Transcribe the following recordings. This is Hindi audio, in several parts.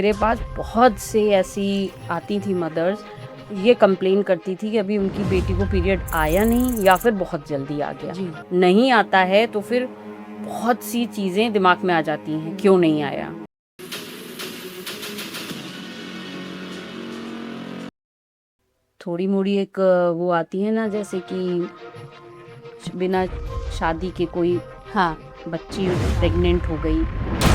मेरे पास बहुत से ऐसी आती थी मदर्स, ये कंप्लेन करती थी कि अभी उनकी बेटी को पीरियड आया नहीं या फिर बहुत जल्दी आ गया। जी। नहीं आता है तो फिर बहुत सी चीज़ें दिमाग में आ जाती हैं, क्यों नहीं आया। थोड़ी मोड़ी एक वो आती है ना, जैसे कि बिना शादी के कोई हाँ। बच्ची प्रेग्नेंट हो गई।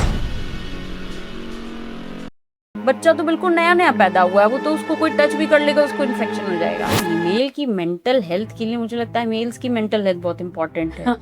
बच्चा तो बिल्कुल नया नया पैदा हुआ है, वो तो उसको कोई टच भी कर लेगा उसको इन्फेक्शन हो जाएगा। फीमेल की मेंटल हेल्थ के लिए मुझे लगता है मेल्स की मेंटल हेल्थ बहुत इंपॉर्टेंट है।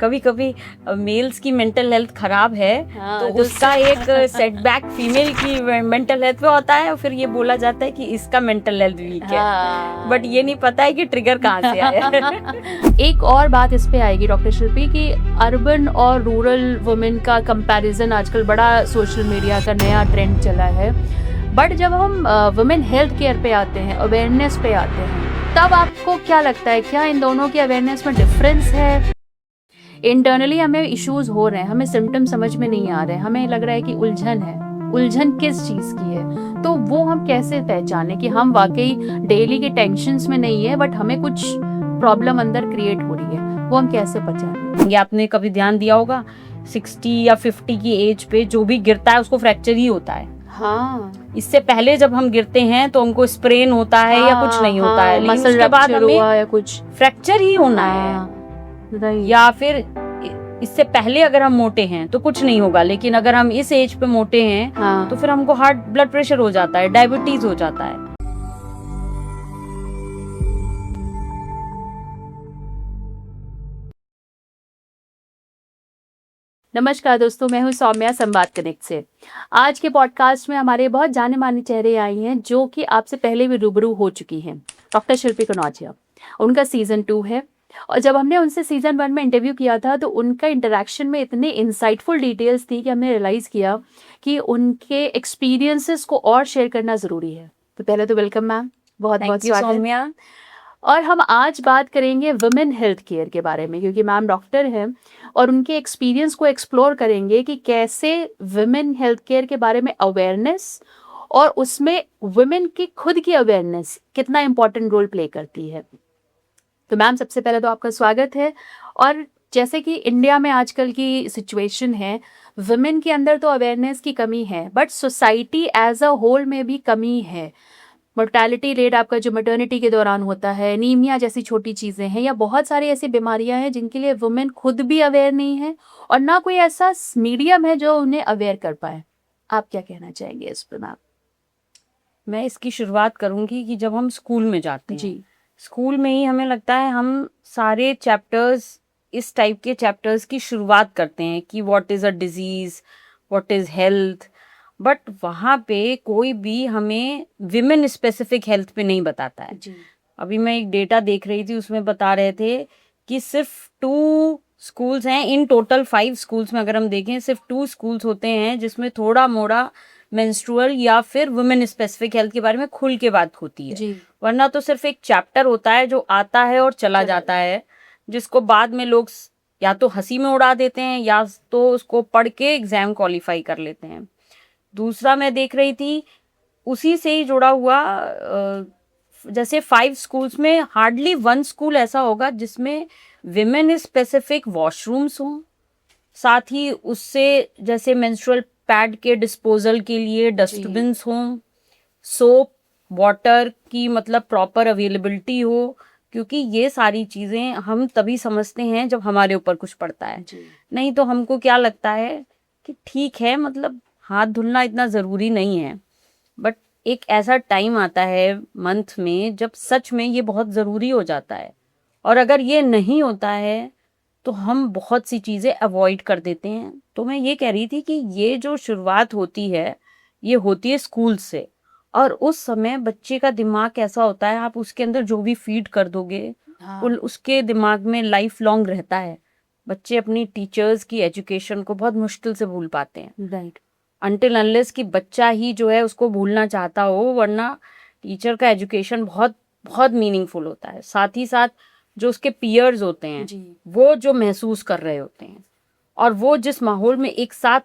कभी कभी मेल्स की मेंटल हेल्थ खराब है तो उसका एक सेटबैक फीमेल की मेंटल हेल्थ पे होता है और फिर ये बोला जाता है कि इसका मेंटल हेल्थ वीक है, बट ये नहीं पता है कि ट्रिगर कहाँ से आया है। एक और बात इस पे आएगी डॉक्टर शिल्पी कि अर्बन और रूरल वुमेन का कंपैरिजन आजकल बड़ा सोशल मीडिया का नया ट्रेंड चला है। बट जब हम वुमेन हेल्थ केयर पे आते हैं, अवेयरनेस पे आते हैं, तब आपको क्या लगता है, क्या इन दोनों की अवेयरनेस में डिफरेंस है? इंटरनली हमें इश्यूज हो रहे हैं, हमें सिम्टम समझ में नहीं आ रहे, हमें लग रहा है कि उलझन है। उलझन किस चीज की है, तो वो हम कैसे पहचाने कि हम वाकई डेली के टेंशन्स में नहीं है बट हमें कुछ प्रॉब्लम अंदर क्रिएट हो रही है, वो हम कैसे पहचाने? ये आपने कभी ध्यान दिया होगा 60 या 50 की एज पे जो भी गिरता है उसको फ्रैक्चर ही होता है। हाँ, इससे पहले जब हम गिरते हैं तो हमको स्प्रेन होता है या कुछ नहीं होता है, लेकिन मसल उसके बाद रप्चर हुआ हमें या कुछ फ्रैक्चर ही होना है। राइट। या फिर इससे पहले अगर हम मोटे हैं तो कुछ नहीं होगा, लेकिन अगर हम इस एज पे मोटे हैं तो फिर हमको हार्ट ब्लड प्रेशर हो जाता है, डायबिटीज हो जाता है। नमस्कार दोस्तों, मैं हूं सौम्या संवाद कनेक्ट से। आज के पॉडकास्ट में हमारे बहुत जाने माने चेहरे आई हैं जो कि आपसे पहले भी रूबरू हो चुकी हैं। डॉक्टर शिल्पी कनौजिया, उनका सीजन 2 है और जब हमने उनसे सीजन 1 में इंटरव्यू किया था तो उनका इंटरेक्शन में इतने इंसाइटफुल डिटेल्स थी कि हमने रियलाइज किया कि उनके एक्सपीरियंसेस को और शेयर करना जरूरी है। तो पहले तो वेलकम मैम, बहुत बहुत स्वागत। सौम्या। और हम आज बात करेंगे वुमेन हेल्थ केयर के बारे में, क्योंकि मैम डॉक्टर हैं और उनके एक्सपीरियंस को एक्सप्लोर करेंगे कि कैसे वुमेन हेल्थ केयर के बारे में अवेयरनेस और उसमें वुमेन की खुद की अवेयरनेस कितना इम्पोर्टेंट रोल प्ले करती है। तो मैम, सबसे पहले तो आपका स्वागत है। और जैसे कि इंडिया में आजकल की सिचुएशन है, वुमेन के अंदर तो अवेयरनेस की कमी है but society as a whole में भी कमी है। मोर्टेलिटी रेट आपका जो मैटरनिटी के दौरान होता है, एनीमिया जैसी छोटी चीज़ें हैं या बहुत सारी ऐसी बीमारियां हैं जिनके लिए वुमेन खुद भी अवेयर नहीं है और ना कोई ऐसा मीडियम है जो उन्हें अवेयर कर पाए। आप क्या कहना चाहेंगे इस पर मैम? मैं इसकी शुरुआत करूंगी कि जब हम स्कूल में जाते हैं, जी। स्कूल में ही हमें लगता है हम सारे चैप्टर्स, इस टाइप के चैप्टर्स की शुरुआत करते हैं कि what is a disease, what is health, but वहाँ पे कोई भी हमें विमेन स्पेसिफिक हेल्थ पे नहीं बताता है। जी। अभी मैं एक डेटा देख रही थी, उसमें बता रहे थे कि सिर्फ 2 स्कूल्स हैं इन टोटल 5 स्कूल्स में, अगर हम देखें सिर्फ 2 स्कूल्स होते हैं जिसमें थोड़ा मोड़ा मेंस्ट्रुअल या फिर वुमेन स्पेसिफिक हेल्थ के बारे में खुल के बात होती है। जी। वरना तो सिर्फ एक चैप्टर होता है जो आता है और चला जाता है, जिसको बाद में लोग या तो हंसी में उड़ा देते हैं या तो उसको पढ़ के एग्जाम क्वालिफाई कर लेते हैं। दूसरा मैं देख रही थी उसी से ही जुड़ा हुआ, जैसे 5 स्कूल्स में हार्डली 1 स्कूल ऐसा होगा जिसमें विमेन स्पेसिफिक वॉशरूम्स हों, साथ ही उससे जैसे मेंस्ट्रुअल पैड के डिस्पोजल के लिए डस्टबिन्स हों, सोप वाटर की मतलब प्रॉपर अवेलेबिलिटी हो, क्योंकि ये सारी चीज़ें हम तभी समझते हैं जब हमारे ऊपर कुछ पड़ता है। नहीं तो हमको क्या लगता है कि ठीक है, मतलब हाथ धुलना इतना ज़रूरी नहीं है, बट एक ऐसा टाइम आता है मंथ में जब सच में ये बहुत ज़रूरी हो जाता है, और अगर ये नहीं होता है तो हम बहुत सी चीज़ें अवॉइड कर देते हैं। तो मैं ये कह रही थी कि ये जो शुरुआत होती है ये होती है स्कूल से, और उस समय बच्चे का दिमाग कैसा होता है, आप उसके अंदर जो भी फीड कर दोगे उसके दिमाग में लाइफ लॉन्ग रहता है। बच्चे अपनी टीचर्स की एजुकेशन को बहुत मुश्किल से भूल पाते हैं, राइट। अनटिल अनलेस कि बच्चा ही जो है उसको भूलना चाहता हो, वरना टीचर का एजुकेशन बहुत बहुत मीनिंगफुल होता है। साथ ही साथ जो उसके पीयर्स होते हैं वो जो महसूस कर रहे होते हैं और वो जिस माहौल में एक साथ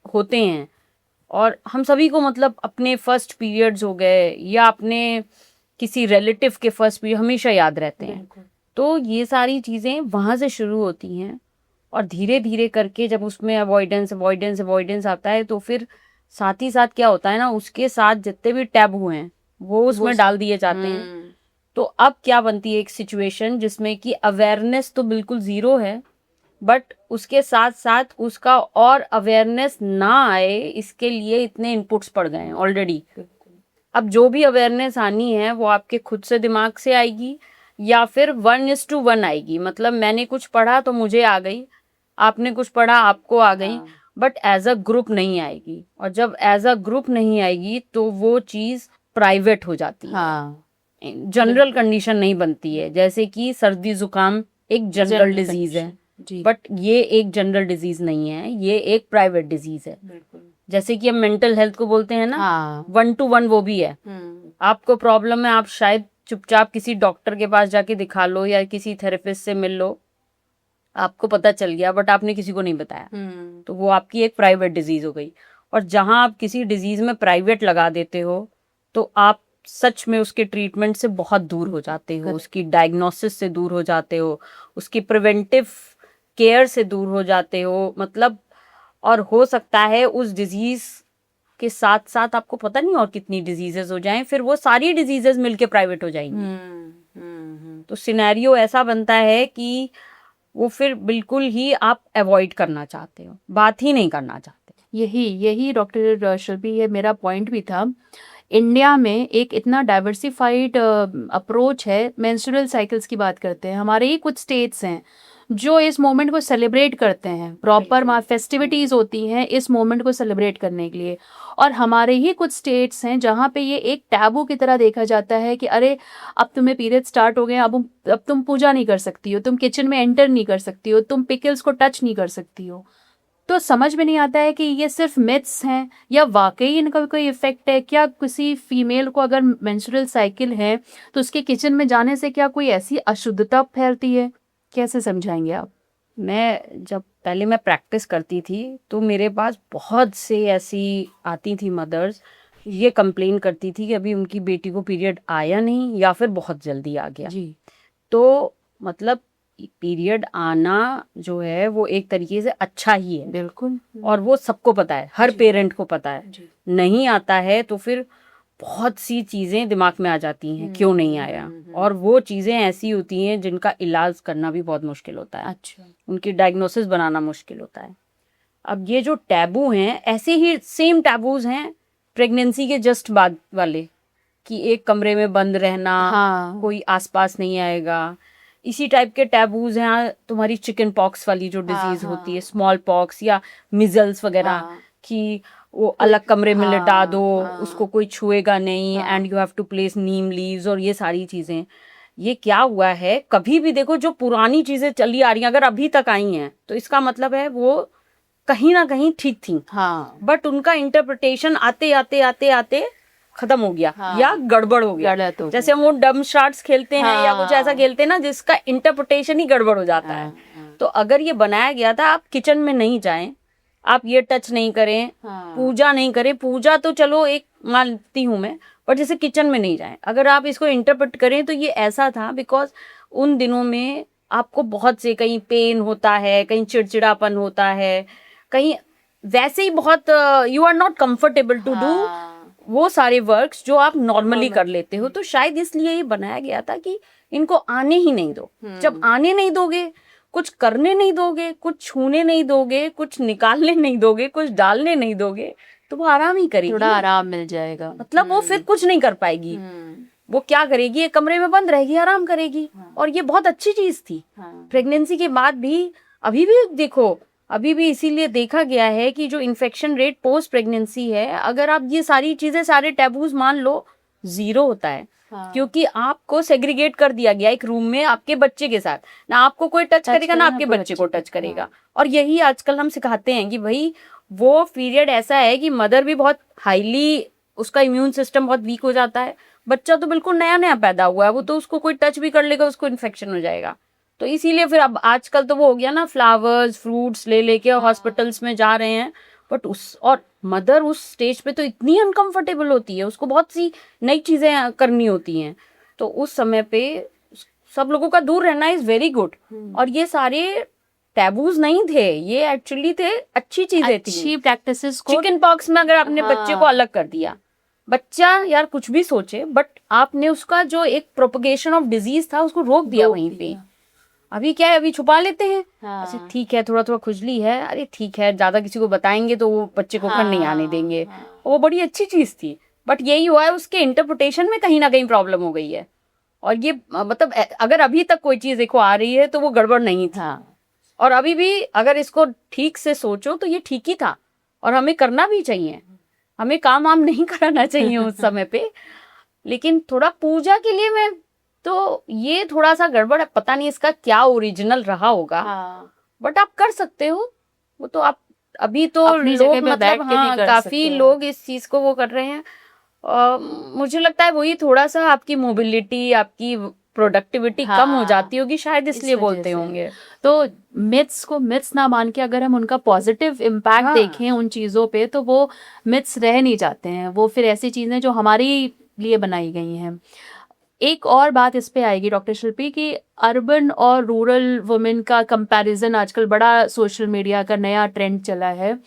होते हैं, और हम सभी को मतलब अपने फर्स्ट पीरियड्स हो गए या अपने किसी रिलेटिव के फर्स्ट पीरियड हमेशा याद रहते हैं। तो ये सारी चीज़ें वहाँ से शुरू होती हैं और धीरे धीरे करके जब उसमें अवॉइडेंस अवॉइडेंस अवॉइडेंस आता है तो फिर साथ ही साथ क्या होता है ना, उसके साथ जितने भी टैबू हैं वो उसमें डाल दिए जाते हैं। तो अब क्या बनती है एक सिचुएशन जिसमें कि अवेयरनेस तो बिल्कुल ज़ीरो है, बट उसके साथ साथ उसका और अवेयरनेस ना आए इसके लिए इतने इनपुट्स पड़ गए हैं ऑलरेडी। अब जो भी अवेयरनेस आनी है वो आपके खुद से दिमाग से आएगी या फिर 1:1 आएगी। मतलब मैंने कुछ पढ़ा तो मुझे आ गई, आपने कुछ पढ़ा आपको आ गई, बट एज अ ग्रुप नहीं आएगी। और जब एज अ ग्रुप नहीं आएगी तो वो चीज़ प्राइवेट हो जाती है, जनरल कंडीशन नहीं बनती है। जैसे कि सर्दी जुकाम एक जनरल डिजीज है, बट ये एक जनरल डिजीज नहीं है, ये एक प्राइवेट डिजीज है। जैसे कि हम मेंटल हेल्थ को बोलते हैं ना, 1-to-1 वो भी है। आपको प्रॉब्लम है, आप शायद चुपचाप किसी डॉक्टर के पास जाके दिखा लो या किसी थेरेपिस्ट से मिल लो, आपको पता चल गया, बट आपने किसी को नहीं बताया, तो वो आपकी एक प्राइवेट डिजीज हो गई। और जहां आप किसी डिजीज में प्राइवेट लगा देते हो तो आप सच में उसके ट्रीटमेंट से बहुत दूर हो जाते हो, उसकी डायग्नोसिस से दूर हो जाते हो, उसकी प्रिवेंटिव केयर से दूर हो जाते हो। मतलब और हो सकता है उस डिजीज के साथ साथ आपको पता नहीं और कितनी डिजीजेस हो जाएं, फिर वो सारी डिजीजेस मिलके प्राइवेट हो जाएंगी। तो सिनेरियो ऐसा बनता है कि वो फिर बिल्कुल ही आप अवॉइड करना चाहते हो, बात ही नहीं करना चाहते। यही डॉक्टर शिल्पी, ये मेरा पॉइंट भी था। इंडिया में एक इतना डाइवर्सिफाइड अप्रोच है, मेंस्ट्रुअल साइकिल्स की बात करते हैं, हमारे ही कुछ स्टेट्स हैं जो इस मोमेंट को सेलिब्रेट करते हैं, प्रॉपर फेस्टिविटीज़ होती हैं इस मोमेंट को सेलिब्रेट करने के लिए। और हमारे ही कुछ स्टेट्स हैं जहाँ पे ये एक टैबू की तरह देखा जाता है कि अरे अब तुम्हें पीरियड स्टार्ट हो गए, अब तुम पूजा नहीं कर सकती हो, तुम किचन में एंटर नहीं कर सकती हो, तुम पिकल्स को टच नहीं कर सकती हो। तो समझ में नहीं आता है कि ये सिर्फ मिथ्स हैं या वाकई इनका कोई इफेक्ट है। क्या किसी फीमेल को अगर मेंस्ट्रुअल साइकिल है तो उसके किचन में जाने से क्या कोई ऐसी अशुद्धता फैलती है? कैसे समझाएंगे आप? जब पहले मैं प्रैक्टिस करती थी तो मेरे पास बहुत से ऐसी आती थी मदर्स, ये कंप्लेन करती थी कि अभी उनकी बेटी को पीरियड आया नहीं या फिर बहुत जल्दी आ गया जी। तो मतलब पीरियड आना जो है वो एक तरीके से अच्छा ही है, बिल्कुल, और वो सबको पता है, हर पेरेंट को पता है। नहीं आता है तो फिर बहुत सी चीज़ें दिमाग में आ जाती हैं, क्यों नहीं आया, और वो चीज़ें ऐसी होती हैं जिनका इलाज करना भी बहुत मुश्किल होता है। अच्छा, उनकी डायग्नोसिस बनाना मुश्किल होता है। अब ये जो टैबू हैं, ऐसे ही सेम टैबूज हैं प्रेगनेंसी के जस्ट बाद वाले, कि एक कमरे में बंद रहना, कोई आसपास नहीं आएगा। इसी टाइप के टैबूज हैं तुम्हारी चिकन पॉक्स वाली जो डिजीज होती है, स्मॉल पॉक्स या मिजल्स वगैरह, कि वो अलग कमरे में लिटा दो, उसको कोई छुएगा नहीं, and you have to place neem leaves और ये सारी चीजें। ये क्या हुआ है, कभी भी देखो जो पुरानी चीजें चली आ रही हैं अगर अभी तक आई हैं तो इसका मतलब है वो कहीं ना कहीं ठीक थी, बट उनका इंटरप्रिटेशन आते आते आते आते खत्म हो गया, या गड़बड़ हो गया। तो जैसे हम वो डम शार्ट्स खेलते हैं या कुछ ऐसा खेलते हैं ना जिसका इंटरप्रिटेशन ही गड़बड़ हो जाता है। तो अगर ये बनाया गया था आप किचन में नहीं जाएं, आप ये टच नहीं करें, पूजा नहीं करें, पूजा तो चलो एक मानती हूं मैं, पर जैसे किचन में नहीं जाएं, अगर आप इसको इंटरप्रेट करें तो ये ऐसा था बिकॉज उन दिनों में आपको बहुत से कहीं पेन होता है, कहीं चिड़चिड़ापन होता है, कहीं वैसे ही बहुत you are not comfortable to do वो सारे वर्क्स जो आप नॉर्मली कर लेते हो। तो शायद इसलिए ये बनाया गया था कि इनको आने ही नहीं दो। जब आने नहीं दोगे, कुछ करने नहीं दोगे, कुछ छूने नहीं दोगे, कुछ निकालने नहीं दोगे, कुछ डालने नहीं दोगे, तो वो आराम ही करेगी, थोड़ा आराम मिल जाएगा। मतलब वो फिर कुछ नहीं कर पाएगी, वो क्या करेगी, एक कमरे में बंद रहेगी, आराम करेगी। और ये बहुत अच्छी चीज थी प्रेगनेंसी के बाद भी। अभी भी देखो, अभी भी इसीलिए देखा गया है कि जो इन्फेक्शन रेट पोस्ट प्रेगनेंसी है, अगर आप ये सारी चीजें, सारे टैबूज मान लो, 0 होता है। क्योंकि आपको सेग्रीगेट कर दिया गया एक रूम में आपके बच्चे के साथ, ना आपको कोई टच करेगा ना आपके बच्चे को टच करेगा। और यही आजकल हम सिखाते हैं कि भाई वो पीरियड ऐसा है कि मदर भी बहुत हाईली, उसका इम्यून सिस्टम बहुत वीक हो जाता है, बच्चा तो बिल्कुल नया नया पैदा हुआ है, वो तो उसको कोई टच भी कर लेगा उसको इन्फेक्शन हो जाएगा। तो इसीलिए फिर अब आजकल तो वो हो गया ना, फ्लावर्स फ्रूट्स ले लेके हॉस्पिटल्स में जा रहे हैं बट और मदर उस स्टेज पे तो इतनी अनकंफर्टेबल होती है, उसको बहुत सी नई चीजें करनी होती हैं, तो उस समय पे सब लोगों का दूर रहना इज वेरी गुड। और ये सारे टैबूज नहीं थे, ये एक्चुअली थे अच्छी चीजें थी, अच्छी प्रैक्टिसेस को। चिकन पॉक्स में अगर आपने बच्चे को अलग कर दिया, बच्चा यार कुछ भी सोचे, बट आपने उसका जो एक प्रोपगेशन ऑफ डिजीज था उसको रोक दिया वहीं पे। अभी क्या है, अभी छुपा लेते हैं, अच्छा ठीक है थोड़ा थोड़ा खुजली है, अरे ठीक है, ज्यादा किसी को बताएंगे तो वो बच्चे को घर नहीं आने देंगे, वो बड़ी अच्छी चीज थी। बट यही हुआ है, उसके इंटरप्रिटेशन में कहीं ना कहीं प्रॉब्लम हो गई है। और ये मतलब अगर अभी तक कोई चीज देखो आ रही है तो वो गड़बड़ नहीं थी, और अभी भी अगर इसको ठीक से सोचो तो ये ठीक ही था, और हमें करना भी चाहिए, हमें काम वाम नहीं कराना चाहिए उस समय पे। लेकिन थोड़ा पूजा के लिए मैं तो ये थोड़ा सा गड़बड़ है, पता नहीं इसका क्या ओरिजिनल रहा होगा, बट आप कर सकते हो वो तो। आप अभी तो लोग मतलब काफी लोग इस चीज को वो कर रहे हैं। मुझे लगता है वही थोड़ा सा आपकी मोबिलिटी, आपकी प्रोडक्टिविटी कम हो जाती होगी शायद, इसलिए बोलते होंगे। तो मिथ्स को मिथ्स ना मान के अगर हम उनका पॉजिटिव इम्पैक्ट देखें उन चीज़ों पे, तो वो मिथ्स रह नहीं जाते हैं, वो फिर ऐसी चीज़ें जो हमारी लिए बनाई गई हैं। एक और बात इस पे आएगी डॉक्टर शिल्पी कि अर्बन और रूरल वुमेन का कंपैरिजन आजकल बड़ा सोशल मीडिया का नया ट्रेंड चला है।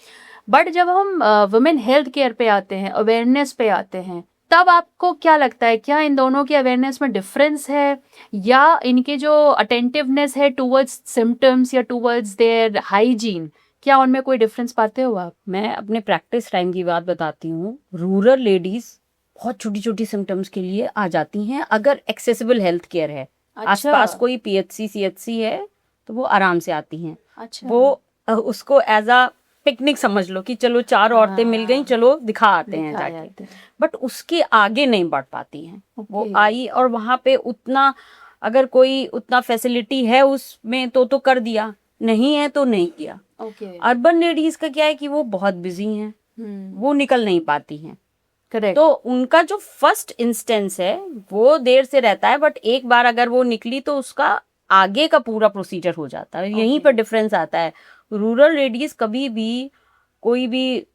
बट जब हम वुमेन हेल्थ केयर पे आते हैं, अवेयरनेस पे आते हैं, तब आपको क्या लगता है, क्या इन दोनों की अवेयरनेस में डिफरेंस है, या इनके जो अटेंटिवनेस है टूवर्ड्स सिम्टम्स या टूवर्ड्स देयर हाइजीन, क्या उनमें कोई डिफरेंस पाते हो आप? मैं अपने प्रैक्टिस टाइम की बात बताती हूँ। रूरल लेडीज बहुत छोटी छोटी सिम्टम्स के लिए आ जाती हैं, अगर एक्सेसिबल हेल्थ केयर है, आसपास कोई पीएचसी सीएचसी है तो वो आराम से आती हैं। वो उसको एज अ पिकनिक समझ लो कि चलो 4 औरतें मिल गई, चलो दिखा आते हैं जाके, बट उसके आगे नहीं बढ़ पाती हैं। वो आई और वहां पे उतना अगर कोई उतना फैसिलिटी है उसमें तो कर दिया, नहीं है तो नहीं किया। अर्बन लेडीज का क्या है कि वो बहुत बिजी हैं, वो निकल नहीं पाती हैं। करेक्ट। तो उनका जो फर्स्ट इंस्टेंस है वो देर से रहता है, बट एक बार अगर वो निकली तो उसका आगे का पूरा प्रोसीजर हो जाता है। यहीं पर डिफरेंस आता है। रूरल लेडीज कभी भी कोई भी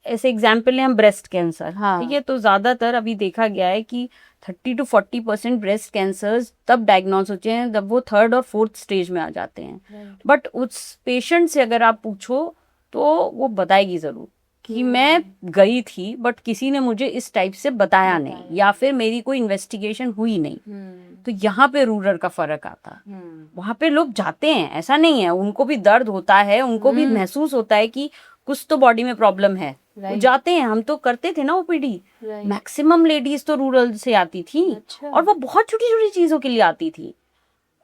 ऐसे एग्जाम्पल है, हम ब्रेस्ट कैंसर, ठीक है, तो ज्यादातर अभी देखा गया है कि 30 to 40% ब्रेस्ट कैंसर्स तब डायग्नोज होते हैं जब वो 3rd और 4th स्टेज में आ जाते हैं। बट उस पेशेंट से अगर आप पूछो तो वो बताएगी जरूर कि मैं गई थी बट किसी ने मुझे इस टाइप से बताया नहीं, या फिर मेरी कोई इन्वेस्टिगेशन हुई नहीं। तो यहाँ पे रूरल का फर्क आता है। वहां पे लोग जाते हैं, ऐसा नहीं है, उनको भी दर्द होता है, उनको भी महसूस होता है कि कुछ तो बॉडी में प्रॉब्लम है, वो जाते हैं। हम तो करते थे ना ओपीडी, मैक्सिमम लेडीज तो रूरल से आती थी। और वो बहुत छोटी छोटी चीजों के लिए आती थी।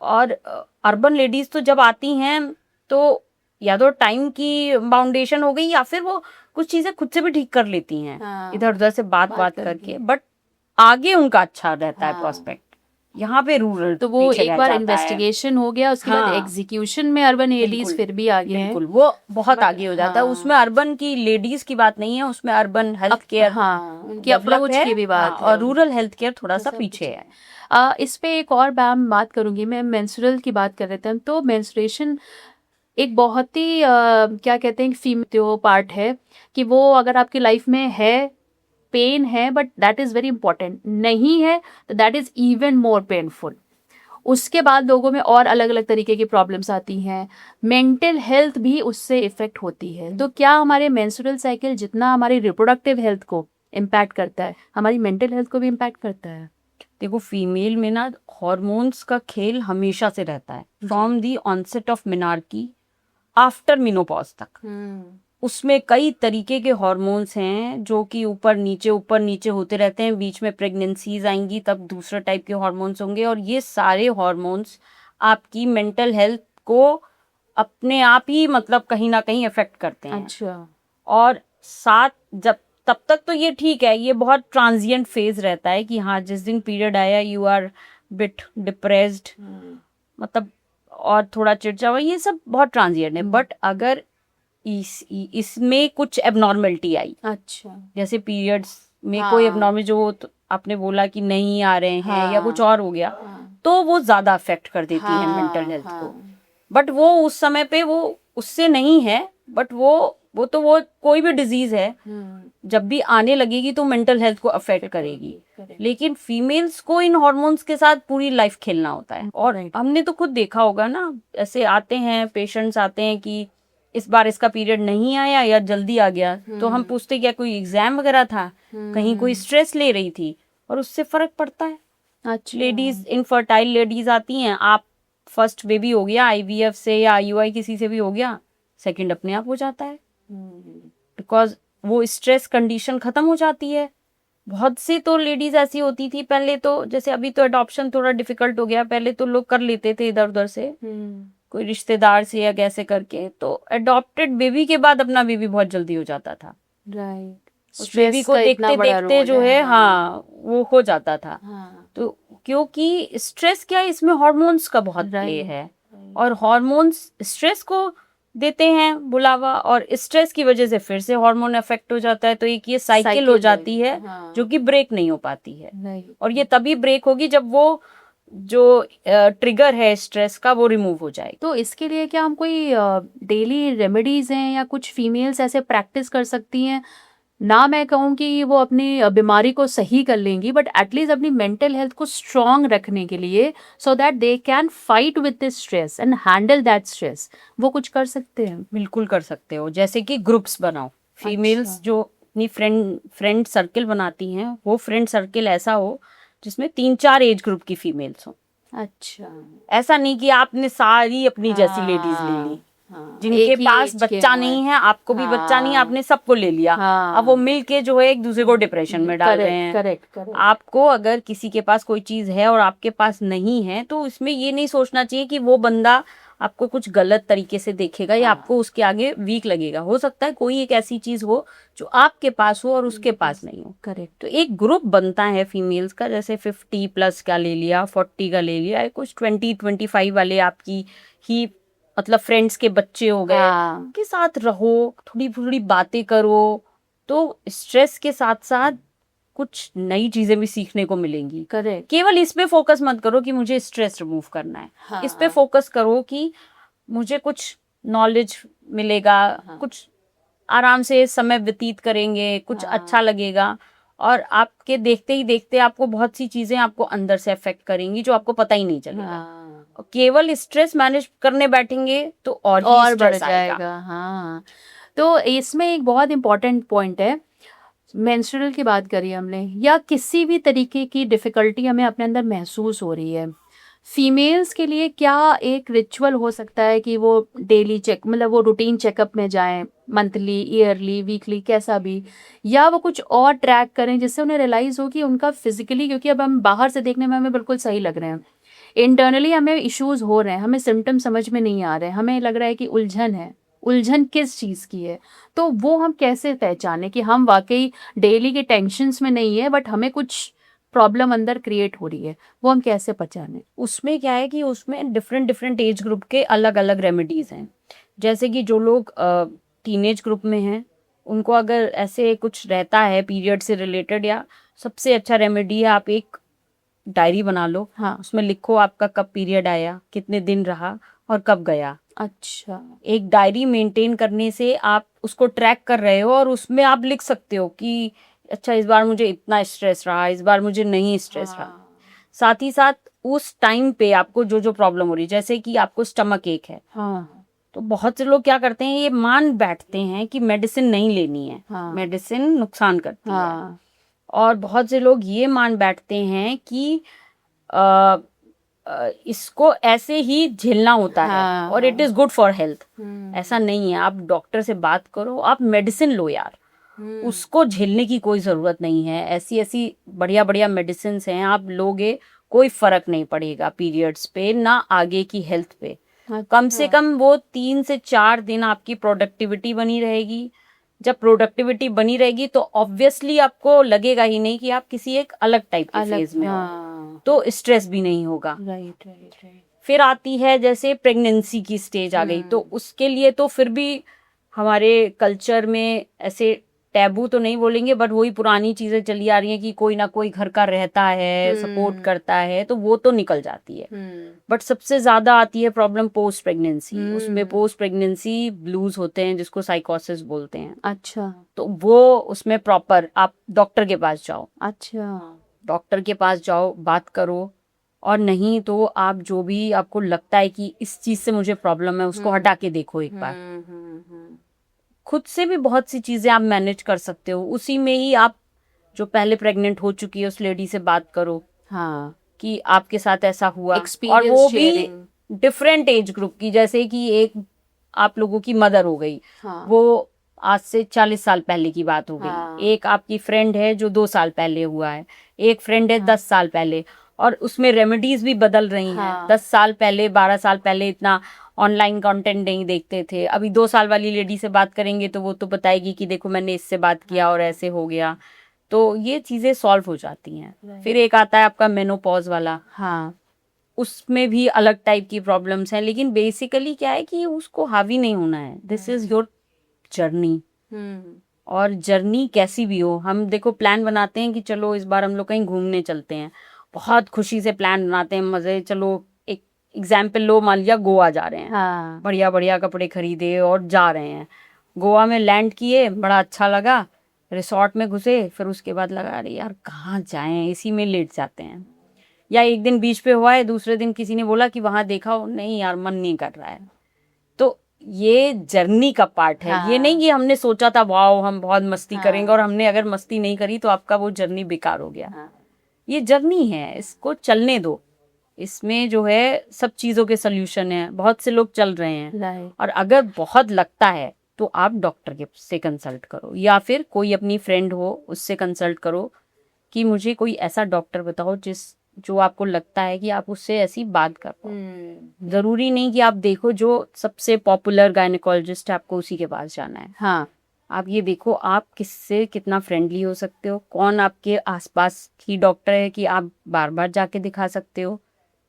और अर्बन लेडीज तो जब आती हैं तो या तो टाइम की बाउंडेशन हो गई, या फिर वो कुछ चीजें खुद से भी ठीक कर लेती हैं, इधर उधर से बात करके, बट आगे उनका अच्छा रहता है प्रोस्पेक्ट। यहाँ पे रूरल तो वो एक बार इन्वेस्टिगेशन हो गया, उसके बाद एग्जीक्यूशन में अर्बन लेडीज फिर भी आगे हैं। बिल्कुल, वो बहुत आगे हो जाता है। उसमें अर्बन की लेडीज की बात नहीं है, उसमें अर्बन हेल्थ केयर उनकी अप्रोच की भी बात है, और रूरल हेल्थ केयर थोड़ा सा पीछे है। इस पे एक और मैम बात करूंगी, मैं मेंस्ट्रुअल की बात कर रहे थे हम। तो मेंस्ट्रुएशन एक बहुत ही क्या कहते हैं फीमेल पार्ट है कि वो अगर आपकी लाइफ में है, पेन है, but that is very important. नहीं है तो that is even more painful. उसके बाद लोगों में और अलग अलग तरीके की प्रॉब्लम्स आती हैं, मेंटल हेल्थ भी उससे इफेक्ट होती है। तो क्या हमारे मेंस्ट्रुअल साइकिल जितना हमारी रिप्रोडक्टिव हेल्थ को इम्पैक्ट करता है, हमारी मेंटल हेल्थ को भी इम्पैक्ट करता है? देखो, फीमेल में ना हॉर्मोन्स का खेल हमेशा से रहता है, from the onset of menarche after menopause तक। उसमें कई तरीके के हॉर्मोन्स हैं जो कि ऊपर नीचे होते रहते हैं। बीच में प्रेगनेंसीज आएंगी तब दूसरे टाइप के हॉर्मोन्स होंगे, और ये सारे हॉर्मोन्स आपकी मेंटल हेल्थ को अपने आप ही मतलब कहीं ना कहीं अफेक्ट करते हैं। अच्छा। और साथ जब तब तक तो ये ठीक है, ये बहुत ट्रांजिएंट फेज रहता है कि हाँ जिस दिन पीरियड आया यू आर बिट डिप्रेस्ड, मतलब और थोड़ा चिड़चिड़ा, ये सब बहुत ट्रांजिएंट है। बट अगर इसमें कुछ एबनॉर्मलिटी आई, अच्छा जैसे पीरियड्स में कोई एबनॉर्मल जो तो आपने बोला कि नहीं आ रहे हैं या कुछ और हो गया, तो वो ज्यादा अफेक्ट कर देती है मेंटल हेल्थ को। बट वो उस समय पे वो उससे नहीं है, बट वो वो कोई भी डिजीज है जब भी आने लगेगी तो मेंटल हेल्थ को अफेक्ट करेगी, लेकिन फीमेल्स को इन हॉर्मोन्स के साथ पूरी लाइफ खेलना होता है। और हमने तो खुद देखा होगा ना, ऐसे आते हैं पेशेंट्स आते हैं कि इस बार इसका पीरियड नहीं आया या जल्दी आ गया, तो हम पूछते क्या कोई एग्जाम वगैरह था, कहीं कोई स्ट्रेस ले रही थी, और उससे फर्क पड़ता है। अच्छा। लेडीज, इनफर्टाइल लेडीज आती हैं, आप फर्स्ट बेबी हो गया आईवीएफ से या आईयूआई किसी से भी हो गया, सेकंड अपने आप हो जाता है, बिकॉज वो स्ट्रेस कंडीशन खत्म हो जाती है। बहुत सी तो लेडीज ऐसी होती थी पहले, तो जैसे अभी तो अडॉप्शन थोड़ा डिफिकल्ट हो गया, पहले तो लोग कर लेते थे इधर उधर से, कोई रिश्तेदार से या कैसे करके, तो अडॉप्टेड बेबी के बाद अपना बेबी बहुत जल्दी हो जाता था। राइट। उस बेबी को देखते देखते जो है हाँ वो हो जाता था। तो क्योंकि स्ट्रेस क्या है, इसमें हॉर्मोन्स का बहुत प्ले है, और हॉर्मोन्स स्ट्रेस को देते हैं बुलावा, और स्ट्रेस की वजह से फिर से हार्मोन इफेक्ट हो जाता है, तो एक ये साइकिल हो जाती है जो कि ब्रेक नहीं हो पाती है। और ये तभी ब्रेक होगी जब वो जो ट्रिगर है स्ट्रेस का वो रिमूव हो जाए। तो इसके लिए क्या हम कोई डेली रेमेडीज हैं या कुछ फीमेल्स ऐसे प्रैक्टिस कर सकती हैं, ना मैं कहूँ कि वो अपनी बीमारी को सही कर लेंगी, बट एटलीस्ट अपनी मेंटल हेल्थ को स्ट्रांग रखने के लिए, सो that they can fight with this stress and handle that stress, वो कुछ कर सकते हैं? बिल्कुल कर सकते हो, जैसे कि ग्रुप्स बनाओ। फीमेल्स जो अपनी फ्रेंड सर्किल बनाती हैं, वो फ्रेंड सर्किल ऐसा हो जिसमें 3-4 एज ग्रुप की फीमेल्स हो। अच्छा, ऐसा नहीं कि आपने सारी अपनी जैसी लेडीज ले ली, जिनके पास बच्चा नहीं है, आपको भी बच्चा नहीं है, आपने सबको ले लिया। अब वो मिल के जो है एक दूसरे को डिप्रेशन में डाल रहे हैं। करेक्ट। आपको अगर किसी के पास कोई चीज है और आपके पास नहीं है, तो इसमें ये नहीं सोचना चाहिए कि वो बंदा आपको कुछ गलत तरीके से देखेगा या आपको उसके आगे वीक लगेगा। हो सकता है कोई एक ऐसी चीज हो जो आपके पास हो और उसके पास नहीं हो। करेक्ट। तो एक ग्रुप बनता है फीमेल्स का, जैसे 50+ का ले लिया, 40 का ले लिया, कुछ 20-25 वाले आपकी ही मतलब फ्रेंड्स के बच्चे हो गए, के साथ रहो, थोड़ी थोड़ी बातें करो, तो स्ट्रेस के साथ साथ कुछ नई चीजें भी सीखने को मिलेंगी। करेक्ट। केवल इस पे फोकस मत करो कि मुझे स्ट्रेस रिमूव करना है, इस पे फोकस करो कि मुझे कुछ नॉलेज मिलेगा, कुछ आराम से समय व्यतीत करेंगे, कुछ अच्छा लगेगा, और आपके देखते ही देखते आपको बहुत सी चीजें आपको अंदर से अफेक्ट करेंगी जो आपको पता ही नहीं चलेगा। केवल स्ट्रेस मैनेज करने बैठेंगे तो और बढ़ जाएगा। हाँ, तो इसमें एक बहुत इंपॉर्टेंट पॉइंट है, मेंस्ट्रुअल की बात करी हमने, या किसी भी तरीके की डिफिकल्टी हमें अपने अंदर महसूस हो रही है, फीमेल्स के लिए क्या एक रिचुअल हो सकता है कि वो डेली चेक, मतलब वो रूटीन चेकअप में जाएं, मंथली, ईयरली, वीकली, कैसा भी, या वो कुछ और ट्रैक करें जिससे उन्हें रियलाइज हो कि उनका फिजिकली, क्योंकि अब हम बाहर से देखने में हमें बिल्कुल सही लग रहे हैं, इंटरनली हमें इश्यूज हो रहे हैं, हमें सिम्टम समझ में नहीं आ रहे हैं, हमें लग रहा है कि उलझन किस चीज़ की है, तो वो हम कैसे पहचाने कि हम वाकई डेली के टेंशन्स में नहीं है, बट हमें कुछ प्रॉब्लम अंदर क्रिएट हो रही है, वो हम कैसे पहचाने? उसमें क्या है कि उसमें डिफरेंट एज ग्रुप के अलग अलग रेमेडीज हैं। जैसे कि जो लोग टीनेज ग्रुप में हैं, उनको अगर ऐसे कुछ रहता है पीरियड से रिलेटेड, या सबसे अच्छा रेमेडी है आप एक डायरी बना लो। हाँ, उसमें लिखो आपका कब पीरियड आया, कितने दिन रहा और कब गया। अच्छा, एक डायरी मेंटेन करने से आप उसको ट्रैक कर रहे हो, और उसमें आप लिख सकते हो कि अच्छा इस बार मुझे इतना स्ट्रेस रहा, इस बार मुझे नहीं स्ट्रेस रहा। साथ ही साथ उस टाइम पे आपको जो जो प्रॉब्लम हो रही है, जैसे कि आपको स्टमक एक है, तो बहुत से लोग क्या करते हैं, ये मान बैठते हैं कि मेडिसिन नहीं लेनी है, मेडिसिन नुकसान करती है, और बहुत से लोग ये मान बैठते हैं कि इसको ऐसे ही झेलना होता है और it is good for health. ऐसा नहीं है, आप डॉक्टर से बात करो, आप मेडिसिन लो यार, उसको झेलने की कोई जरूरत नहीं है। ऐसी ऐसी बढ़िया बढ़िया मेडिसिन हैं, आप लोगे कोई फर्क नहीं पड़ेगा पीरियड्स पे, ना आगे की हेल्थ पे। कम से कम वो 3 से 4 दिन आपकी प्रोडक्टिविटी बनी रहेगी। जब प्रोडक्टिविटी बनी रहेगी तो ऑब्वियसली आपको लगेगा ही नहीं कि आप किसी एक अलग टाइप के फेज में हो, तो स्ट्रेस भी नहीं होगा। राइट। फिर आती है जैसे प्रेगनेंसी की स्टेज आ गई, तो उसके लिए तो फिर भी हमारे कल्चर में ऐसे टैबू तो नहीं बोलेंगे, बट वही पुरानी चीजें चली आ रही हैं कि कोई ना कोई घर का रहता है, सपोर्ट करता है, तो वो तो निकल जाती है। बट सबसे ज्यादा आती है प्रॉब्लम पोस्ट प्रेगनेंसी। उसमें पोस्ट प्रेगनेंसी ब्लूज होते हैं, जिसको साइकोसिस बोलते हैं। अच्छा। तो वो उसमें प्रॉपर आप डॉक्टर के पास जाओ, अच्छा। डॉक्टर के पास जाओ, बात करो, और नहीं तो आप जो भी आपको लगता है कि इस चीज से मुझे प्रॉब्लम है, उसको हटा के देखो एक बार। खुद से भी बहुत सी चीजें आप मैनेज कर सकते हो। उसी में ही आप जो पहले प्रेग्नेंट हो चुकी है उस लेडी से बात करो हाँ, कि आपके साथ ऐसा हुआ, और एक्सपीरियंस वो भी शेयरिंग। डिफरेंट एज ग्रुप की। जैसे कि एक आप लोगों की मदर हो गई, हाँ। वो आज से 40 साल पहले की बात हो गई। हाँ। एक आपकी फ्रेंड है जो 2 साल पहले हुआ है, एक फ्रेंड है हाँ। 10 साल पहले, और उसमें रेमेडीज भी बदल रही हैं। हाँ। 10 साल पहले, 12 साल पहले इतना ऑनलाइन कंटेंट नहीं देखते थे। अभी 2 साल वाली लेडी से बात करेंगे तो वो तो बताएगी कि देखो मैंने इससे बात किया और ऐसे हो गया। तो ये चीजें सॉल्व हो जाती हैं। फिर एक आता है आपका मेनोपॉज वाला। हाँ। उसमें भी अलग टाइप की प्रॉब्लम्स हैं, लेकिन बेसिकली क्या है कि उसको हावी नहीं होना है। This is your journey. और जर्नी कैसी भी हो, हम देखो प्लान बनाते हैं कि चलो इस बार हम लोग कहीं घूमने चलते हैं, बहुत खुशी से प्लान बनाते हैं, मजे। चलो एक एग्जाम्पल लो, मान लिया गोवा जा रहे हैं। हाँ। बढ़िया बढ़िया कपड़े खरीदे और जा रहे हैं। गोवा में लैंड किए, बड़ा अच्छा लगा, रिसोर्ट में घुसे, फिर उसके बाद लगा अरे यार कहाँ जाएं, इसी में लेट जाते हैं। या एक दिन बीच पे हुआ है, दूसरे दिन किसी ने बोला कि वहां देखा हो, नहीं यार मन नहीं कर रहा है। तो ये जर्नी का पार्ट है। ये नहीं कि हमने सोचा था वाओ हम बहुत मस्ती करेंगे, और हमने अगर मस्ती नहीं करी तो आपका वो जर्नी बेकार हो गया। ये जर्नी है, इसको चलने दो। इसमें जो है सब चीजों के सोल्यूशन है, बहुत से लोग चल रहे हैं। और अगर बहुत लगता है तो आप डॉक्टर के से कंसल्ट करो, या फिर कोई अपनी फ्रेंड हो उससे कंसल्ट करो कि मुझे कोई ऐसा डॉक्टर बताओ जो आपको लगता है कि आप उससे ऐसी बात कर पाओ। जरूरी नहीं कि आप देखो जो सबसे पॉपुलर गायनेकोलॉजिस्ट है आपको उसी के पास जाना है। हाँ। आप ये देखो आप किससे कितना फ्रेंडली हो सकते हो, कौन आपके आसपास की डॉक्टर है कि आप बार बार जाके दिखा सकते हो।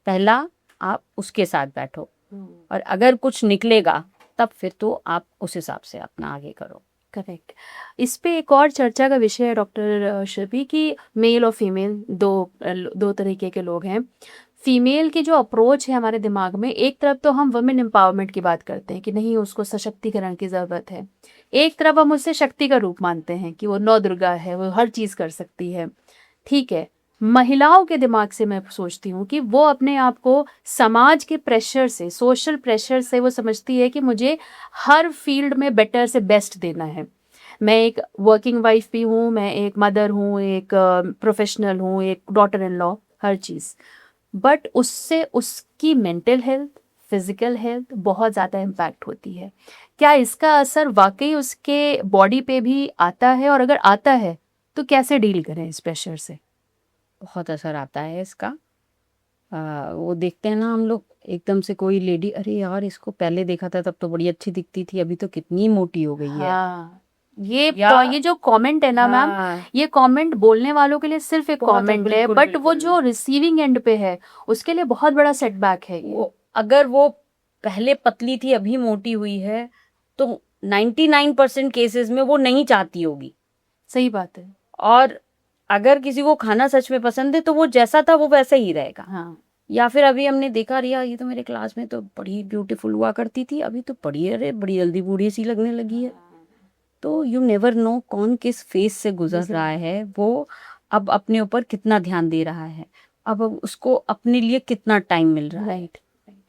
पहला आप उसके साथ बैठो, और अगर कुछ निकलेगा तब फिर तो आप उस हिसाब से अपना आगे करो। करेक्ट। इस पे एक और चर्चा का विषय है डॉक्टर शबी कि मेल और फीमेल दो तरीके के लोग हैं। फीमेल की जो अप्रोच है हमारे दिमाग में, एक तरफ तो हम वुमेन एम्पावरमेंट की बात करते हैं कि नहीं उसको सशक्तिकरण की ज़रूरत है, एक तरफ हम उसे शक्ति का रूप मानते हैं कि वो नौ दुर्गा है, वो हर चीज़ कर सकती है। ठीक है, महिलाओं के दिमाग से मैं सोचती हूँ कि वो अपने आप को समाज के प्रेशर से, सोशल प्रेशर से वो समझती है कि मुझे हर फील्ड में बेटर से बेस्ट देना है। मैं एक वर्किंग वाइफ भी हूँ, मैं एक मदर हूँ, एक प्रोफेशनल हूँ, एक daughter in law, her cheese. But उससे उसकी मेंटल हेल्थ, फिजिकल हेल्थ बहुत ज़्यादा इम्पैक्ट होती है। क्या इसका असर वाकई उसके बॉडी पे भी आता है, और अगर आता है तो कैसे डील करें इस प्रेशर से? बहुत असर आता है इसका। वो देखते हैं ना हम लोग, एकदम से कोई लेडी, अरे यार इसको पहले देखा था तब तो बड़ी अच्छी दिखती थी, अभी तो कितनी मोटी हो गई है। हाँ, ये या ये जो कमेंट है ना मैम, हाँ, ये कमेंट बोलने वालों के लिए सिर्फ एक बहुत कमेंट है, बिल्कुल बट वो बिल्कुल। जो रिसीविंग एंड पे है उसके लिए बहुत बड़ा सेटबैक है ये। अगर वो पहले पतली थी अभी मोटी हुई है, तो 99% केसेस में वो नहीं चाहती होगी। सही बात है। और अगर किसी को खाना सच में पसंद है तो वो जैसा था वो वैसा ही रहेगा। हाँ। या फिर अभी हमने देखा, रिया ये तो मेरे क्लास में तो बड़ी ब्यूटीफुल हुआ करती थी, अभी तो बड़ी, अरे बड़ी जल्दी बूढ़ी सी लगने लगी है। तो यू नेवर नो कौन किस फेस से गुजर रहा है, वो अब अपने ऊपर कितना ध्यान दे रहा है, अब उसको अपने लिए कितना टाइम मिल रहा है। राइट।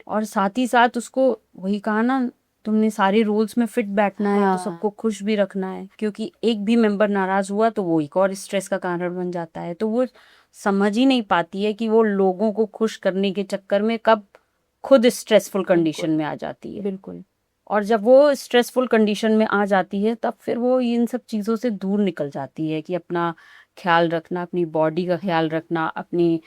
और साथ ही साथ उसको, वही कहा ना तुमने, सारे रूल्स में फिट बैठना है, तो सबको खुश भी रखना है, क्योंकि एक भी मेंबर नाराज हुआ तो वो एक और स्ट्रेस का कारण बन जाता है। तो वो समझ ही नहीं पाती है कि वो लोगों को खुश करने के चक्कर में कब खुद स्ट्रेसफुल कंडीशन में आ जाती है। बिल्कुल। और जब वो स्ट्रेसफुल कंडीशन में आ जाती है तब फिर वो इन सब चीज़ों से दूर निकल जाती है कि अपना ख्याल रखना, अपनी बॉडी का ख्याल रखना, अपनी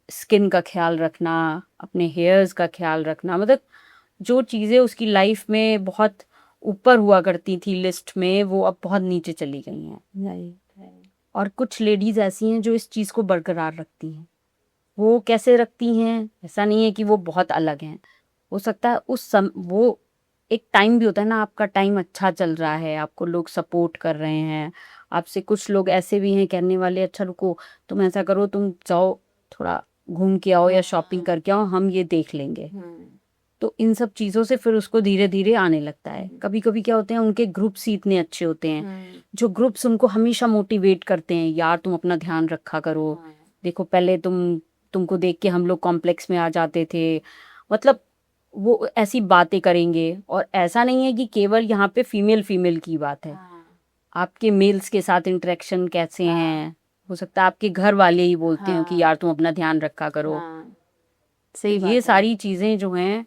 स्किन का ख्याल रखना, अपने हेयर्स का ख्याल रखना। मतलब जो चीज़ें उसकी लाइफ में बहुत ऊपर हुआ करती थी लिस्ट में, वो अब बहुत नीचे चली गई हैं। और कुछ लेडीज़ ऐसी हैं जो इस चीज़ को बरकरार रखती हैं। वो कैसे रखती हैं, ऐसा नहीं है कि वो बहुत अलग हैं, हो सकता है वो एक टाइम भी होता है ना, आपका टाइम अच्छा चल रहा है, आपको लोग सपोर्ट कर रहे हैं, आपसे कुछ लोग ऐसे भी हैं कहने वाले, अच्छा रुको तुम ऐसा करो, तुम जाओ थोड़ा घूम के आओ या शॉपिंग करके आओ, हम ये देख लेंगे। तो इन सब चीज़ों से फिर उसको धीरे धीरे आने लगता है। कभी कभी क्या होते हैं, उनके ग्रुप्स ही इतने अच्छे होते हैं, जो ग्रुप्स उनको हमेशा मोटिवेट करते हैं, यार तुम अपना ध्यान रखा करो, देखो पहले तुमको देख के हम लोग कॉम्प्लेक्स में आ जाते थे, मतलब वो ऐसी बातें करेंगे। और ऐसा नहीं है कि केवल यहाँ पे फीमेल फीमेल की बात है, आपके मेल्स के साथ इंटरेक्शन कैसे हैं, हो सकता है आपके घर वाले ही बोलते हो कि यार तुम अपना ध्यान रखा करो। सही ये बात है। सारी चीजें जो हैं,